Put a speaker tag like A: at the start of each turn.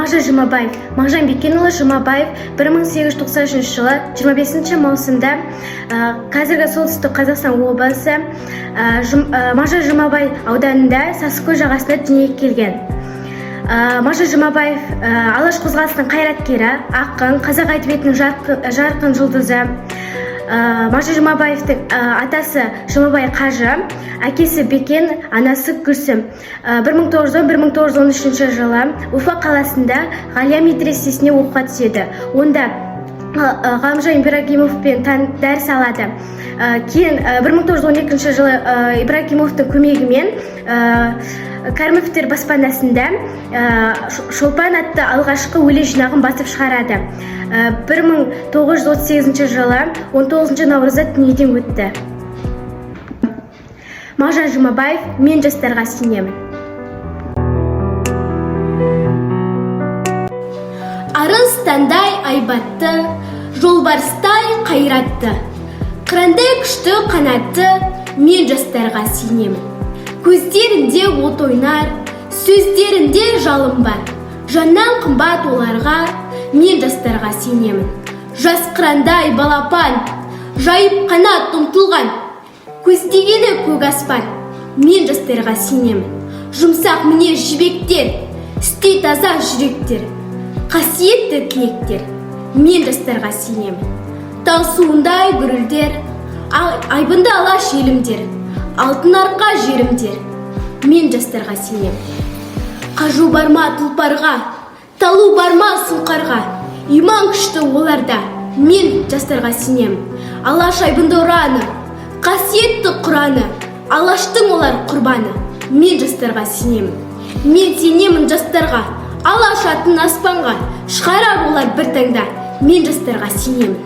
A: Мағжан Жұмабаев. Мағжан Бекенұлы Жұмабаев 1893 жылы 25 маусымда қазіргі солтүстік Қазақстан облысы Мағжан Жұмабай ауданында Сасықкөл жағасында дүниеге келген. Мағжан Жұмабаев алаш қозғалысының қайраткері, ақын, қазақ әдебиетінің жарқын жұлдызы. Мағжан Жұмабаевтың атасы Жұмабай Қажы, әкесі Бекен, анасы Гүлсім. 1910-1913 жылы Уфа қаласында Ғалия медресесіне оқуға түседі. Онда Ғалымжан Ибрагимовпен дәріс алады. Кейін 1912 жылы Ибрагимовтың көмегімен Кәрімовтер баспанасында Шолпан атты алғашқы өлең жинағын басып шығарады. 1938 жылы 19 наурызда дүниеден өтті. Мағжан Жұмабаев, мен жастарға сенемін.
B: Арыстандай айбатты, жолбарыстай қайратты, қырандай күшті қанатты, мен жастарға сенемін. Көздерінде от ойнар, сөздерінде жалын бар, жаннан қымбат оларға, мен жастарға сенемін. Жас қырандай балапан, жайып қанат ұмтылған, көздегені көк аспан, мен жастарға сенемін. Жұмсақ міне жібектер, істей таза жүректер, қасиетті тілектер, мен жастарға сенемін. Тау суындай гүрілдер, айбынды алаш елімдер, алтын арқа жерімдер, мен жастарға сенемін. Қажу барма тұлпарға, талу барма сұңқарға, иман күшті оларда, мен жастарға сенемін. Алаш айбынды ұраны, қасиетті құраны, алаштың олар құрбаны, мен жастарға сенемін. Мен сенемін жастарға, алаш атын аспанға, шығарар олар бір таңда, мен жастарға сенемін.